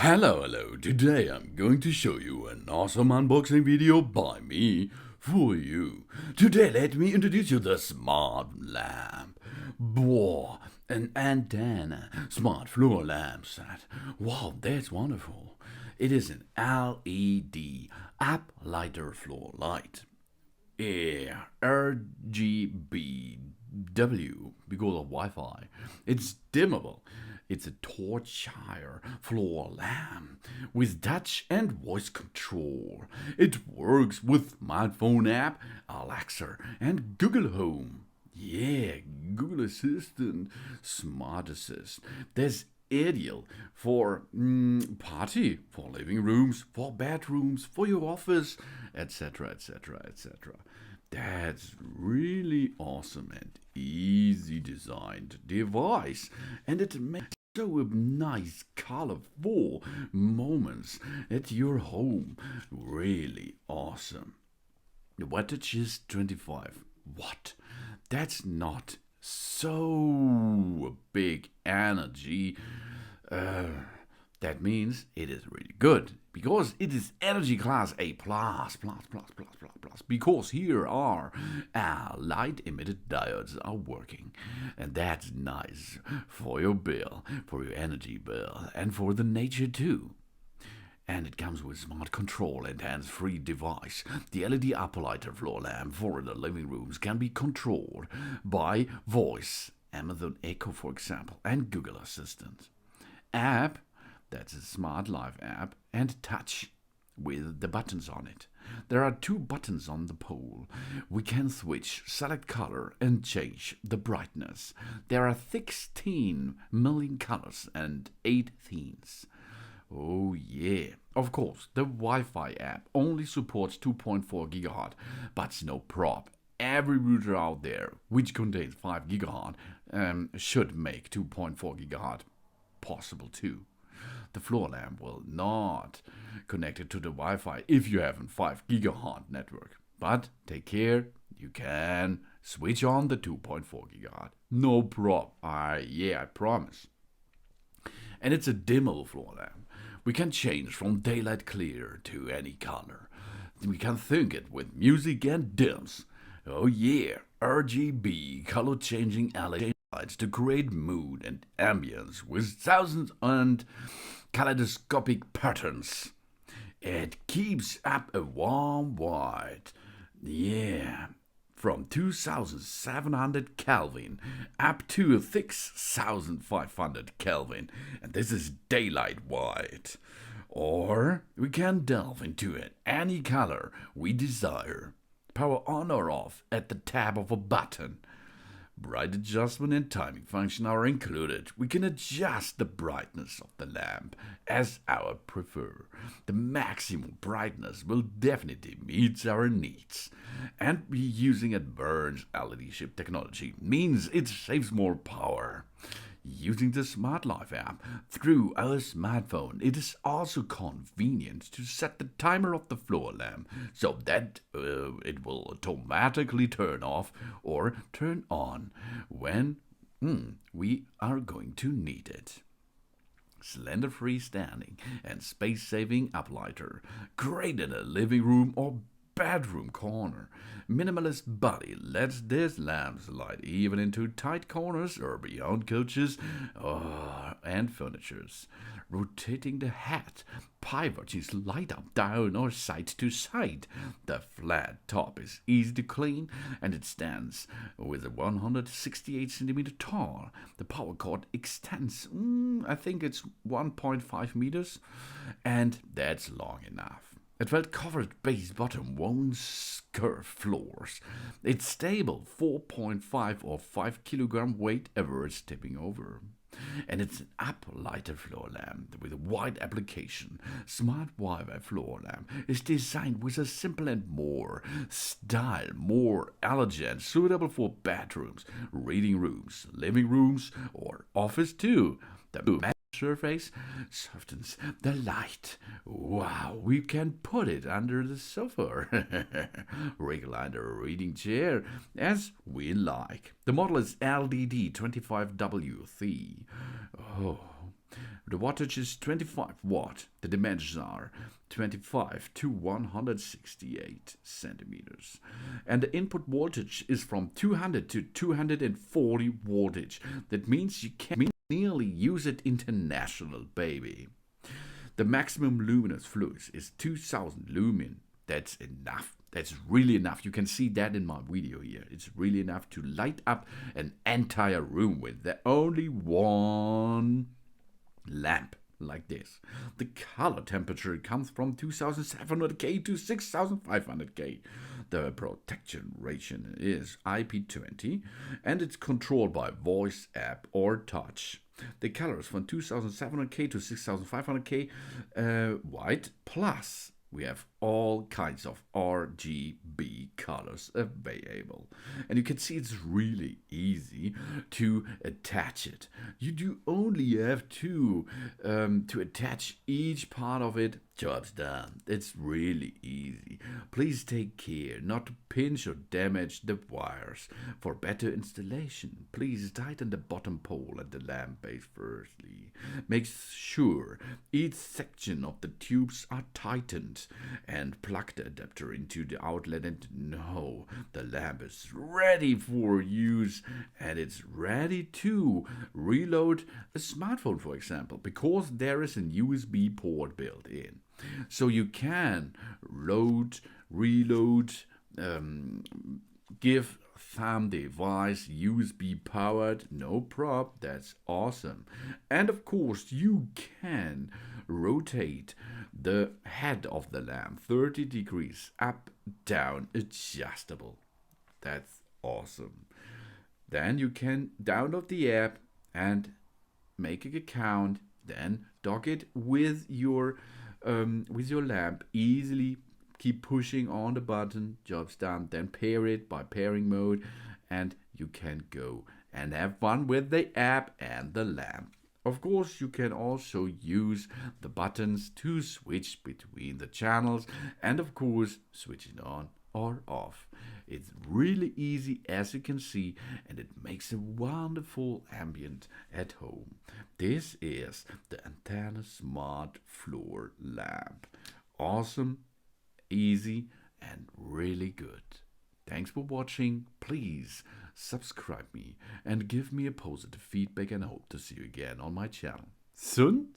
Hello, today I'm going to show you an awesome unboxing video by me for you. Today let me introduce you the smart lamp. Whoa, an Anten smart floor lamp set. Wow, that's wonderful. It is an LED Uplight floor light. Yeah, RGB because of Wi-Fi. It's dimmable. It's a Torchiere floor lamp with touch and voice control. It works with smartphone app, Alexa, and Google Home. Yeah, Google Assistant, Smart Assist. That's ideal for party, for living rooms, for bedrooms, for your office, etc., etc., etc. That's really awesome and easy designed device, and it makes so nice colorful moments at your home. Really awesome. The wattage is 25 watt. That's not so big energy. That means it is really good because it is energy class A plus, because here are our light emitted diodes are working, and that's nice for your bill, for your energy bill, and for the nature too. And it comes with smart control and hands-free device. The LED uplighter floor lamp for the living rooms can be controlled by voice, Amazon Echo for example, and Google Assistant. App, that's a smart life app, and touch with the buttons on it. There are two buttons on the pole. We can switch, select color, and change the brightness. There are 16 million colors and 8 themes. Oh yeah. Of course, the Wi-Fi app only supports 2.4 GHz, but no prob. Every router out there which contains 5 GHz should make 2.4 GHz possible too. The floor lamp will not connect it to the Wi-Fi if you have a 5 GHz network. But take care, you can switch on the 2.4 GHz. No prob. I promise. And it's a dimmable floor lamp. We can change from daylight clear to any color. We can sync it with music and dims. Oh yeah, RGB color changing LED lights to create mood and ambience with thousands and kaleidoscopic patterns. It keeps up a warm white. Yeah, from 2700 Kelvin up to 6500 Kelvin, and this is daylight white. Or we can delve into it any color we desire. Power on or off at the tap of a button. Bright adjustment and timing function are included. We can adjust the brightness of the lamp as our prefer. The maximum brightness will definitely meet our needs. And using advanced LED chip technology means it saves more power. Using the Smart Life app through our smartphone, it is also convenient to set the timer of the floor lamp so that it will automatically turn off or turn on when we are going to need it. Slender freestanding and space-saving uplighter, great in a living room or bedroom corner. Minimalist body lets these lamps light even into tight corners or beyond couches and furnitures. Rotating the head pivots light up, down, or side to side. The flat top is easy to clean and it stands with a 168 centimeter tall. The power cord extends, I think it's 1.5 meters, and that's long enough. It felt covered base bottom won't curve floors. It's stable 4.5 or 5 kilogram weight average tipping over. And it's an uplighter floor lamp with a wide application. Smart Wi-Fi floor lamp is designed with a simple and more style, more elegant, suitable for bedrooms, reading rooms, living rooms, or office too. The surface softens the light. Wow, we can put it under the sofa, recline a reading chair as we like. The model is LDD25WC. Oh, The wattage is 25 watt. The dimensions are 25 to 168 centimeters. And the input voltage is from 200 to 240 voltage. That means you can nearly use it international, baby. The maximum luminous flux is 2000 lumen. That's enough. That's really enough. You can see that in my video here. It's really enough to light up an entire room with the only one lamp like this. The color temperature comes from 2700K to 6500K. The protection ratio is IP20 and it's controlled by voice, app or touch. The colors from 2700K to 6500K white plus we have all kinds of RGB colors available. And you can see it's really easy to attach it. You do only have to attach each part of it. Job's done. It's really easy. Please take care not to pinch or damage the wires. For better installation, please tighten the bottom pole and the lamp base firstly. Make sure each section of the tubes are tightened and plug the adapter into the outlet and know the lamp is ready for use and it's ready to reload a smartphone, for example, because there is a USB port built in. So you can load, reload, give thumb device USB powered, no prob, that's awesome. And of course you can rotate the head of the lamp 30 degrees up, down, adjustable. That's awesome. Then you can download the app and make an account, then dock it with your lamp easily. Keep pushing on the button, job's done. Then pair it by pairing mode and you can go and have fun with the app and the lamp. Of course, you can also use the buttons to switch between the channels and of course switch it on or off. It's really easy, as you can see, and it makes a wonderful ambient at home. This is the Anten Smart Floor Lamp. Awesome, easy and really good. Thanks for watching. Please subscribe me and give me a positive feedback and I hope to see you again on my channel. Soon.